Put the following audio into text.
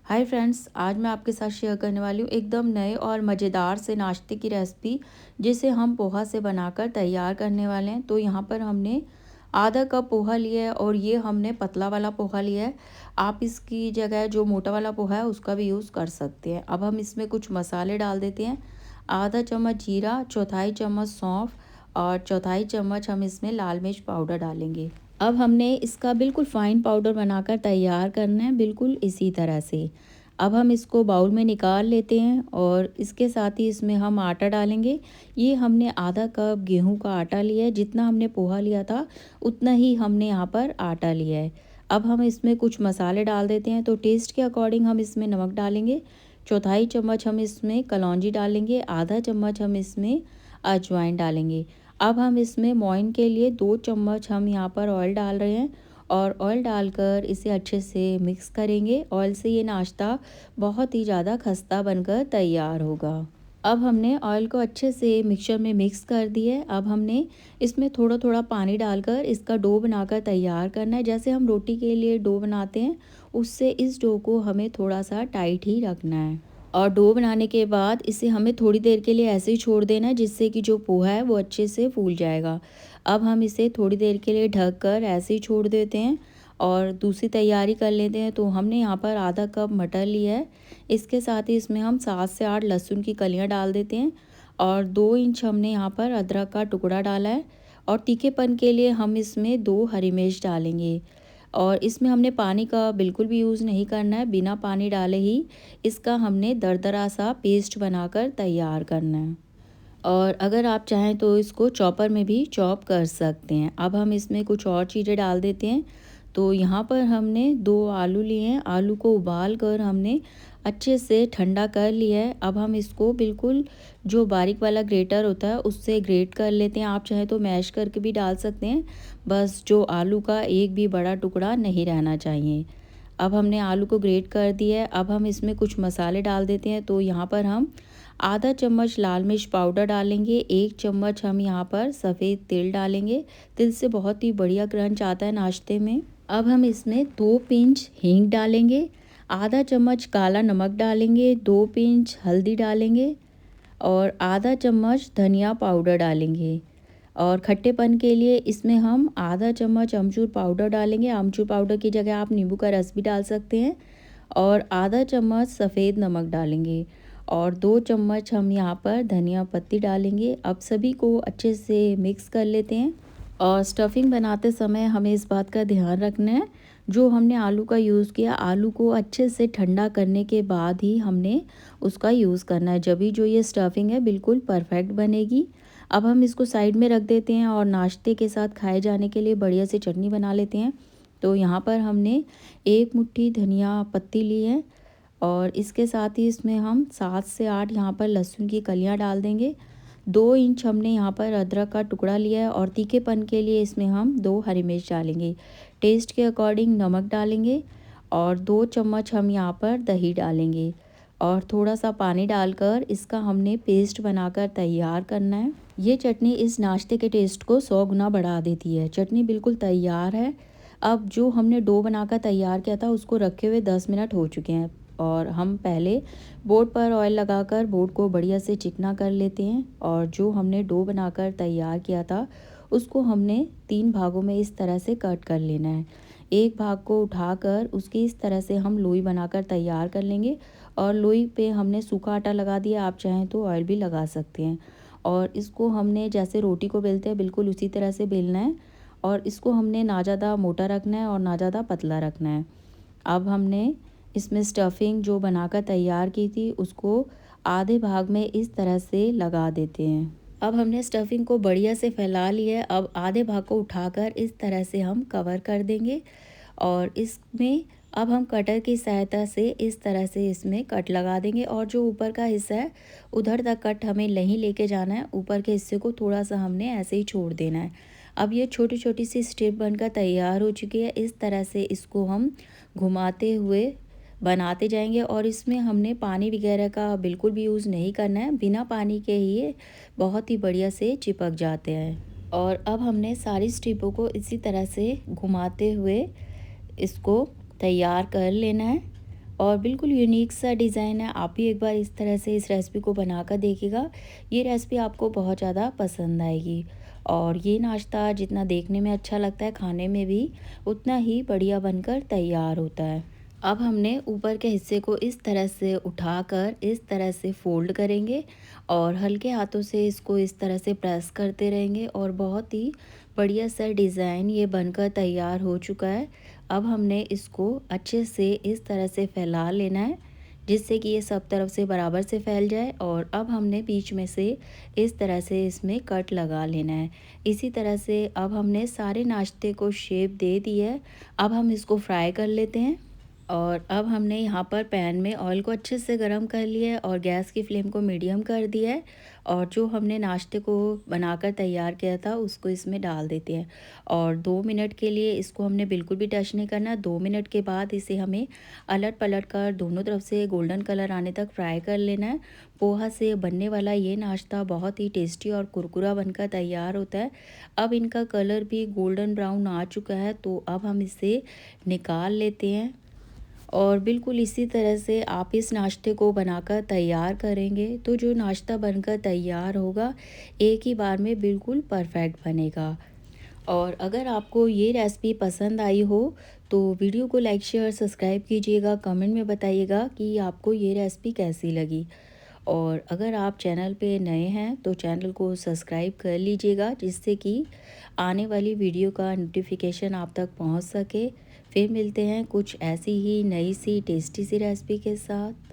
Hi friends, आज मैं आपके साथ शेयर करने वाली हूँ एकदम नए और मज़ेदार से नाश्ते की रेसिपी, जिसे हम पोहा से बनाकर तैयार करने वाले हैं। तो यहाँ पर हमने आधा कप पोहा लिया है और ये हमने पतला वाला पोहा लिया है। आप इसकी जगह जो मोटा वाला पोहा है उसका भी यूज़ कर सकते हैं। अब हम इसमें कुछ मसाले डाल देते हैं। आधा चम्मच जीरा, चौथाई चम्मच सौंफ और चौथाई चम्मच हम इसमें लाल मिर्च पाउडर डालेंगे। अब हमने इसका बिल्कुल फ़ाइन पाउडर बनाकर तैयार करना है, बिल्कुल इसी तरह से। अब हम इसको बाउल में निकाल लेते हैं और इसके साथ ही इसमें हम आटा डालेंगे। ये हमने आधा कप गेहूं का आटा लिया है, जितना हमने पोहा लिया था उतना ही हमने यहाँ पर आटा लिया है। अब हम इसमें कुछ मसाले डाल देते हैं। तो टेस्ट के अकॉर्डिंग हम इसमें नमक डालेंगे, चौथाई चम्मच हम इसमें कलौंजी डालेंगे, आधा चम्मच हम इसमें अजवाइन डालेंगे। अब हम इसमें मोइन के लिए 2 चम्मच हम यहाँ पर ऑयल डाल रहे हैं और ऑयल डालकर इसे अच्छे से मिक्स करेंगे। ऑयल से ये नाश्ता बहुत ही ज़्यादा खस्ता बनकर तैयार होगा। अब हमने ऑयल को अच्छे से मिक्सचर में मिक्स कर दिया है। अब हमने इसमें थोड़ा थोड़ा पानी डालकर इसका डो बनाकर तैयार करना है। जैसे हम रोटी के लिए डो बनाते हैं, उससे इस डो को हमें थोड़ा सा टाइट ही रखना है। और डो बनाने के बाद इसे हमें थोड़ी देर के लिए ऐसे ही छोड़ देना है, जिससे कि जो पोहा है वो अच्छे से फूल जाएगा। अब हम इसे थोड़ी देर के लिए ढक कर ऐसे ही छोड़ देते हैं और दूसरी तैयारी कर लेते हैं। तो हमने यहाँ पर आधा कप मटर लिया है। इसके साथ ही इसमें हम 7 से 8 लहसुन की कलियाँ डाल देते हैं और 2 इंच हमने यहाँ पर अदरक का टुकड़ा डाला है। और तीखेपन के लिए हम इसमें 2 हरी मिर्च डालेंगे। और इसमें हमने पानी का बिल्कुल भी यूज़ नहीं करना है, बिना पानी डाले ही इसका हमने दरदरा सा पेस्ट बनाकर तैयार करना है। और अगर आप चाहें तो इसको चॉपर में भी चॉप कर सकते हैं। अब हम इसमें कुछ और चीज़ें डाल देते हैं। तो यहाँ पर हमने 2 आलू लिए हैं। आलू को उबाल कर हमने अच्छे से ठंडा कर लिया है। अब हम इसको बिल्कुल जो बारीक वाला ग्रेटर होता है उससे ग्रेट कर लेते हैं। आप चाहें तो मैश करके भी डाल सकते हैं, बस जो आलू का एक भी बड़ा टुकड़ा नहीं रहना चाहिए। अब हमने आलू को ग्रेट कर दिया है। अब हम इसमें कुछ मसाले डाल देते हैं। तो यहाँ पर हम आधा चम्मच लाल मिर्च पाउडर डालेंगे, 1 चम्मच हम यहाँ पर सफ़ेद तिल डालेंगे। तिल से बहुत ही बढ़िया क्रंच आता है नाश्ते में। अब हम इसमें 2 पिंच हींग डालेंगे, आधा चम्मच काला नमक डालेंगे, 2 पिंच हल्दी डालेंगे और आधा चम्मच धनिया पाउडर डालेंगे। और खट्टेपन के लिए इसमें हम आधा चम्मच अमचूर पाउडर डालेंगे। अमचूर पाउडर की जगह आप नींबू का रस भी डाल सकते हैं। और आधा चम्मच सफ़ेद नमक डालेंगे और 2 चम्मच हम यहाँ पर धनिया पत्ती डालेंगे। अब सभी को अच्छे से मिक्स कर लेते हैं। और स्टफिंग बनाते समय हमें इस बात का ध्यान रखना है, जो हमने आलू का यूज़ किया, आलू को अच्छे से ठंडा करने के बाद ही हमने उसका यूज़ करना है, जभी जो ये स्टफिंग है बिल्कुल परफेक्ट बनेगी। अब हम इसको साइड में रख देते हैं और नाश्ते के साथ खाए जाने के लिए बढ़िया से चटनी बना लेते हैं। तो यहाँ पर हमने 1 मुट्ठी धनिया पत्ती ली है और इसके साथ ही इसमें हम 7 से 8 यहाँ पर लहसुन की कलियाँ डाल देंगे। 2 इंच हमने यहाँ पर अदरक का टुकड़ा लिया है और तीखेपन के लिए इसमें हम 2 हरी मिर्च डालेंगे। टेस्ट के अकॉर्डिंग नमक डालेंगे और 2 चम्मच हम यहाँ पर दही डालेंगे और थोड़ा सा पानी डालकर इसका हमने पेस्ट बनाकर तैयार करना है। ये चटनी इस नाश्ते के टेस्ट को 100 गुना बढ़ा देती है। चटनी बिल्कुल तैयार है। अब जो हमने डो बनाकर तैयार किया था उसको रखे हुए 10 मिनट हो चुके हैं और हम पहले बोर्ड पर ऑयल लगाकर बोर्ड को बढ़िया से चिकना कर लेते हैं। और जो हमने डो बनाकर तैयार किया था उसको हमने 3 भागों में इस तरह से कट कर लेना है। एक भाग को उठाकर उसकी इस तरह से हम लोई बनाकर तैयार कर लेंगे और लोई पे हमने सूखा आटा लगा दिया, आप चाहें तो ऑयल भी लगा सकते हैं। और इसको हमने जैसे रोटी को बेलते हैं बिल्कुल उसी तरह से बेलना है और इसको हमने ना ज़्यादा मोटा रखना है और ना ज़्यादा पतला रखना है। अब हमने इसमें स्टफिंग जो बनाकर तैयार की थी उसको आधे भाग में इस तरह से लगा देते हैं। अब हमने स्टफिंग को बढ़िया से फैला लिया है। अब आधे भाग को उठाकर इस तरह से हम कवर कर देंगे और इसमें अब हम कटर की सहायता से इस तरह से इसमें कट लगा देंगे और जो ऊपर का हिस्सा है उधर तक कट हमें नहीं लेके जाना है, ऊपर के हिस्से को थोड़ा सा हमने ऐसे ही छोड़ देना है। अब ये छोटी छोटी सी स्ट्रिप बनकर तैयार हो चुकी है। इस तरह से इसको हम घुमाते हुए बनाते जाएंगे और इसमें हमने पानी वगैरह का बिल्कुल भी यूज़ नहीं करना है, बिना पानी के ही ये बहुत ही बढ़िया से चिपक जाते हैं। और अब हमने सारी स्ट्रिपों को इसी तरह से घुमाते हुए इसको तैयार कर लेना है और बिल्कुल यूनिक सा डिज़ाइन है। आप भी एक बार इस तरह से इस रेसिपी को बनाकर देखिएगा। ये रेसिपी आपको बहुत ज़्यादा पसंद आएगी। और ये नाश्ता जितना देखने में अच्छा लगता है, खाने में भी उतना ही बढ़िया बनकर तैयार होता है। अब हमने ऊपर के हिस्से को इस तरह से उठाकर इस तरह से फ़ोल्ड करेंगे और हल्के हाथों से इसको इस तरह से प्रेस करते रहेंगे और बहुत ही बढ़िया सा डिज़ाइन ये बनकर तैयार हो चुका है। अब हमने इसको अच्छे से इस तरह से फैला लेना है, जिससे कि ये सब तरफ से बराबर से फैल जाए। और अब हमने बीच में से इस तरह से इसमें कट लगा लेना है। इसी तरह से अब हमने सारे नाश्ते को शेप दे दी है। अब हम इसको फ्राई कर लेते हैं। और अब हमने यहाँ पर पैन में ऑयल को अच्छे से गरम कर लिया है और गैस की फ्लेम को मीडियम कर दिया है। और जो हमने नाश्ते को बनाकर तैयार किया था उसको इसमें डाल देते हैं। और 2 मिनट के लिए इसको हमने बिल्कुल भी टच नहीं करना। 2 मिनट के बाद इसे हमें अलट पलट कर दोनों तरफ से गोल्डन कलर आने तक फ्राई कर लेना है। पोहा से बनने वाला ये नाश्ता बहुत ही टेस्टी और कुरकुरा बनकर तैयार होता है। अब इनका कलर भी गोल्डन ब्राउन आ चुका है, तो अब हम इसे निकाल लेते हैं। और बिल्कुल इसी तरह से आप इस नाश्ते को बनाकर तैयार करेंगे तो जो नाश्ता बनकर तैयार होगा एक ही बार में बिल्कुल परफेक्ट बनेगा। और अगर आपको ये रेसिपी पसंद आई हो तो वीडियो को लाइक शेयर सब्सक्राइब कीजिएगा, कमेंट में बताइएगा कि आपको ये रेसिपी कैसी लगी। और अगर आप चैनल पे नए हैं तो चैनल को सब्सक्राइब कर लीजिएगा, जिससे कि आने वाली वीडियो का नोटिफिकेशन आप तक पहुंच सके। फिर मिलते हैं कुछ ऐसी ही नई सी टेस्टी सी रेसिपी के साथ।